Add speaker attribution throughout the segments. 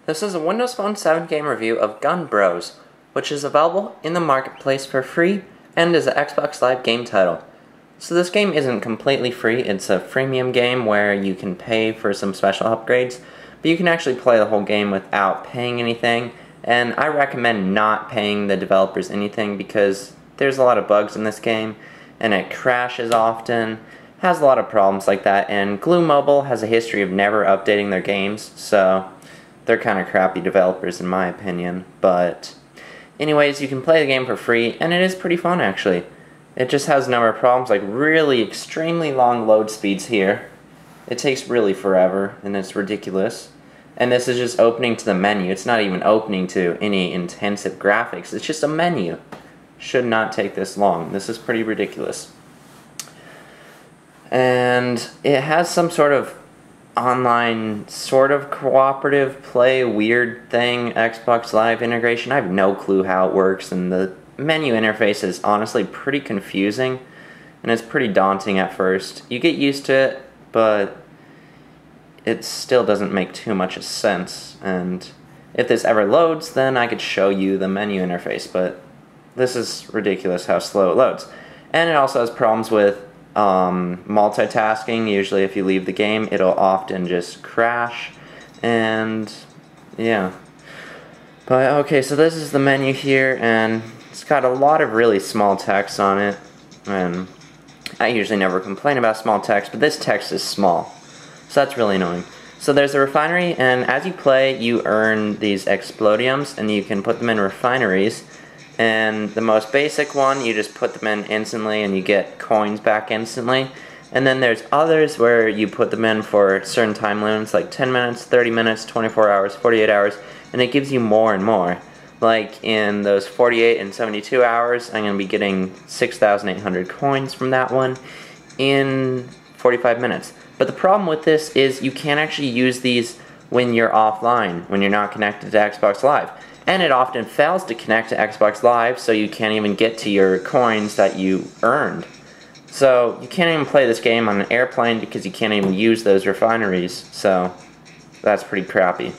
Speaker 1: This is a Windows Phone 7 game review of Gun Bros, which is available in the marketplace for free and is an Xbox Live game title. So this game isn't completely free, it's a freemium game where you can pay for some special upgrades, but you can actually play the whole game without paying anything, and I recommend not paying the developers anything because there's a lot of bugs in this game, and it crashes often, has a lot of problems like that, and Glue Mobile has a history of never updating their games, so they're kind of crappy developers in my opinion. But anyways, you can play the game for free, and it is pretty fun actually. It just has a number of problems, like really extremely long load speeds here. It takes really forever, and it's ridiculous. And this is just opening to the menu. It's not even opening to any intensive graphics. It's just a menu. Should not take this long. This is pretty ridiculous. And it has some sort of online sort of cooperative play weird thing, Xbox Live integration. I have no clue how it works, and the menu interface is honestly pretty confusing, and it's pretty daunting at first. You get used to it, but it still doesn't make too much sense. And if this ever loads, then I could show you the menu interface, but this is ridiculous how slow it loads. And it also has problems with multitasking. Usually if you leave the game, it'll often just crash, and yeah. But okay, so this is the menu here, and it's got a lot of really small text on it, and I usually never complain about small text, but this text is small, so that's really annoying. So there's a refinery, and as you play, you earn these explodiums, and you can put them in refineries. And the most basic one, you just put them in instantly and you get coins back instantly. And then there's others where you put them in for certain time limits, like 10 minutes, 30 minutes, 24 hours, 48 hours, and it gives you more and more. Like in those 48 and 72 hours, I'm going to be getting 6,800 coins from that one in 45 minutes. But the problem with this is you can't actually use these when you're offline, when you're not connected to Xbox Live. And it often fails to connect to Xbox Live, so you can't even get to your coins that you earned. So you can't even play this game on an airplane because you can't even use those refineries, so that's pretty crappy.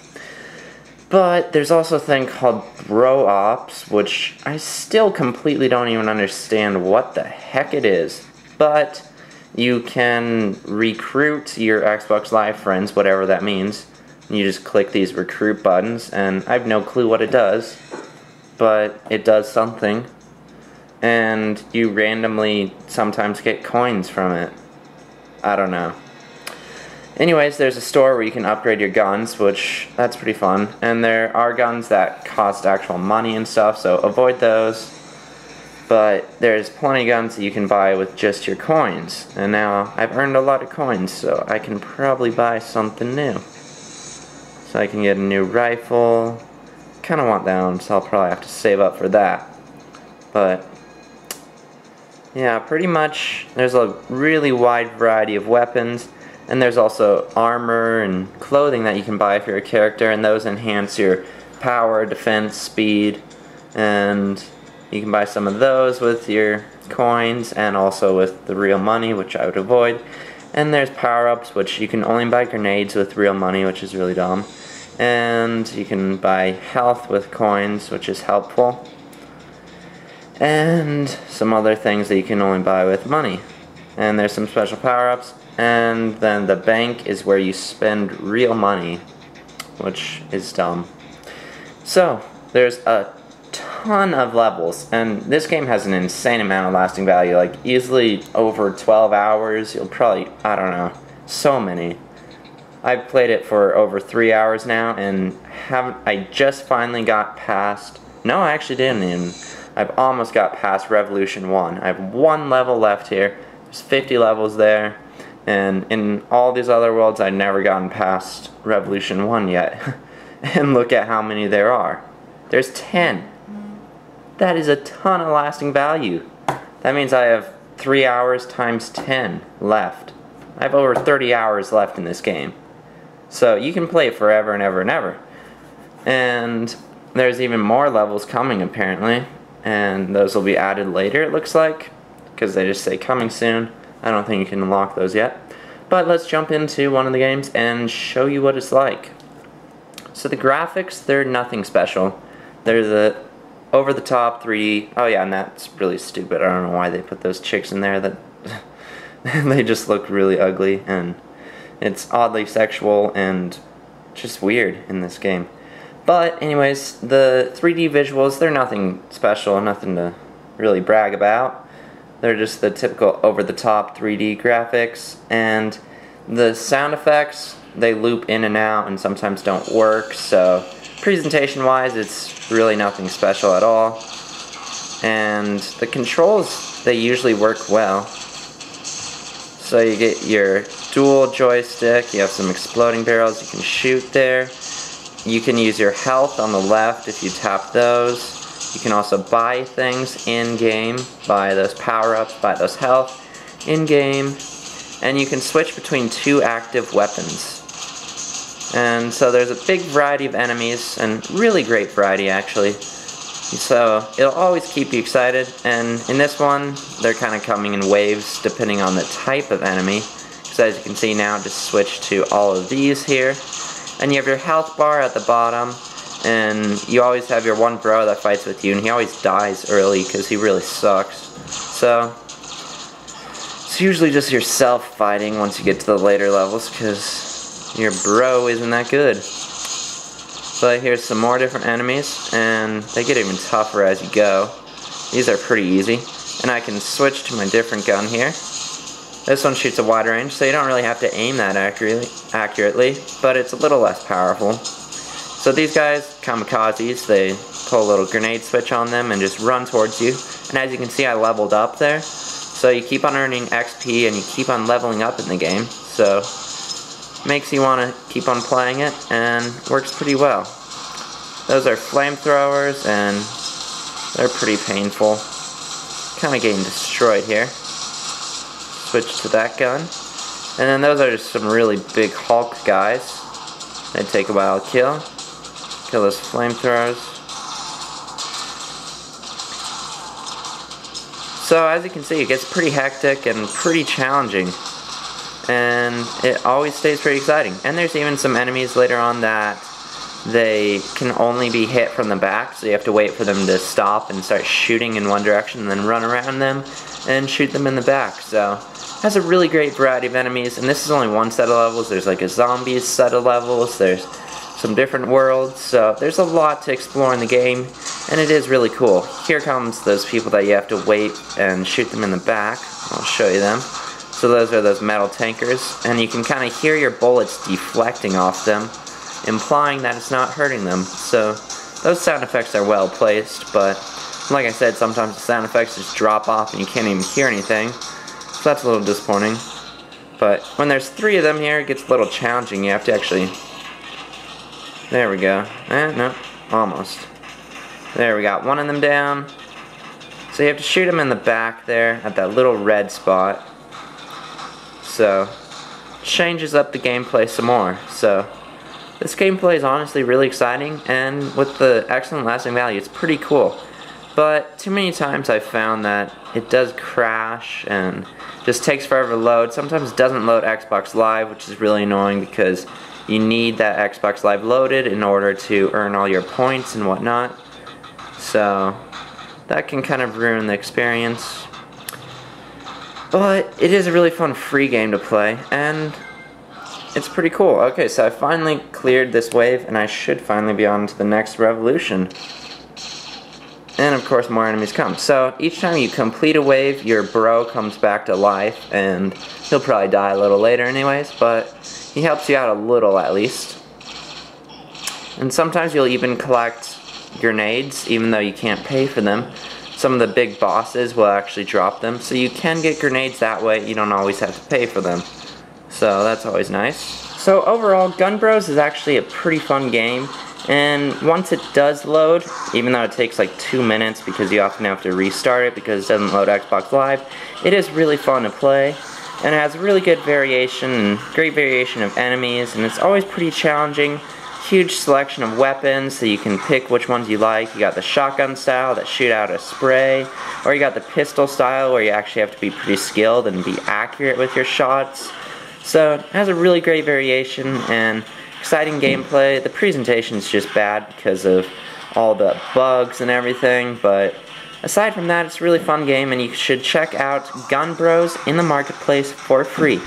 Speaker 1: But there's also a thing called Bro Ops, which I still completely don't even understand what the heck it is. But you can recruit your Xbox Live friends, whatever that means. You just click these recruit buttons, and I have no clue what it does, but it does something, and you randomly sometimes get coins from it. I don't know. Anyways, there's a store where you can upgrade your guns, which that's pretty fun, and there are guns that cost actual money and stuff, so avoid those. But there's plenty of guns that you can buy with just your coins, and now I've earned a lot of coins, so I can probably buy something new. So I can get a new rifle. Kind of want that one, so I'll probably have to save up for that. But yeah, pretty much there's a really wide variety of weapons, and there's also armor and clothing that you can buy for your character, and those enhance your power, defense, speed, and you can buy some of those with your coins and also with the real money, which I would avoid. And there's power-ups, which you can only buy grenades with real money, which is really dumb. And you can buy health with coins, which is helpful. And some other things that you can only buy with money. And there's some special power-ups. And then the bank is where you spend real money, which is dumb. So, there's a ton of levels, and this game has an insane amount of lasting value, like easily over 12 hours. You'll probably, I don't know, so many. I've played it for over 3 hours now, and I just finally got past, no I actually didn't even, I've almost got past Revolution 1. I have one level left here. There's 50 levels there, and in all these other worlds I've never gotten past Revolution 1 yet. And look at how many there are. There's 10. That is a ton of lasting value. That means I have 3 hours times 10 left. I have over 30 hours left in this game. So you can play it forever and ever and ever. And there's even more levels coming apparently. And those will be added later, it looks like, because they just say coming soon. I don't think you can unlock those yet. But let's jump into one of the games and show you what it's like. So the graphics, they're nothing special. They're the over-the-top 3D. Oh yeah, and that's really stupid. I don't know why they put those chicks in there. That they just look really ugly, and it's oddly sexual and just weird in this game. But anyways, the 3D visuals, they're nothing special, nothing to really brag about. They're just the typical over-the-top 3D graphics, and the sound effects, they loop in and out and sometimes don't work, so presentation-wise, it's really nothing special at all. And the controls, they usually work well. So you get your dual joystick, you have some exploding barrels you can shoot there. You can use your health on the left if you tap those. You can also buy things in-game, buy those power-ups, buy those health in-game. And you can switch between 2 active weapons. And so there's a big variety of enemies, and really great variety actually. So it'll always keep you excited, and in this one, they're kind of coming in waves depending on the type of enemy. So as you can see now, just switch to all of these here. And you have your health bar at the bottom, and you always have your one bro that fights with you, and he always dies early because he really sucks. So it's usually just yourself fighting once you get to the later levels, because your bro isn't that good. But here's some more different enemies, and they get even tougher as you go. These are pretty easy. And I can switch to my different gun here. This one shoots a wide range, so you don't really have to aim that accurately, but it's a little less powerful. So these guys, kamikazes, they pull a little grenade switch on them and just run towards you. And as you can see, I leveled up there. So you keep on earning XP and you keep on leveling up in the game. So makes you want to keep on playing it, and works pretty well. Those are flamethrowers, and they're pretty painful. Kind of getting destroyed here. Switch to that gun. And then those are just some really big Hulk guys. They take a while to kill. Kill those flamethrowers. So as you can see, it gets pretty hectic and pretty challenging. And it always stays pretty exciting. And there's even some enemies later on that they can only be hit from the back, so you have to wait for them to stop and start shooting in one direction, and then run around them and shoot them in the back. So it has a really great variety of enemies, and this is only one set of levels. There's like a zombies set of levels, there's some different worlds, so there's a lot to explore in the game, and it is really cool. Here comes those people that you have to wait and shoot them in the back. I'll show you them. So those are those metal tankers, and you can kind of hear your bullets deflecting off them, implying that it's not hurting them. So those sound effects are well placed, but like I said, sometimes the sound effects just drop off and you can't even hear anything. So that's a little disappointing. But when there's 3 of them here, it gets a little challenging. You have to actually... There we go. No, almost. There, we got one of them down. So you have to shoot them in the back there at that little red spot. So, changes up the gameplay some more. So, this gameplay is honestly really exciting, and with the excellent lasting value, it's pretty cool. But too many times I've found that it does crash and just takes forever to load. Sometimes it doesn't load Xbox Live, which is really annoying because you need that Xbox Live loaded in order to earn all your points and whatnot. So, that can kind of ruin the experience. But it is a really fun free game to play, and it's pretty cool. Okay, so I finally cleared this wave, and I should finally be on to the next revolution. And of course more enemies come. So each time you complete a wave, your bro comes back to life, and he'll probably die a little later anyways, but he helps you out a little at least. And sometimes you'll even collect grenades, even though you can't pay for them. Some of the big bosses will actually drop them, so you can get grenades that way. You don't always have to pay for them. So that's always nice. So overall, Gun Bros is actually a pretty fun game, and once it does load, even though it takes like 2 minutes because you often have to restart it because it doesn't load Xbox Live, it is really fun to play, and it has really good variation and great variation of enemies, and it's always pretty challenging. Huge selection of weapons, so you can pick which ones you like. You got the shotgun style that shoot out a spray, or you got the pistol style where you actually have to be pretty skilled and be accurate with your shots. So it has a really great variation, and exciting gameplay. The presentation's just bad because of all the bugs and everything, but aside from that, it's a really fun game, and you should check out Gun Bros in the marketplace for free.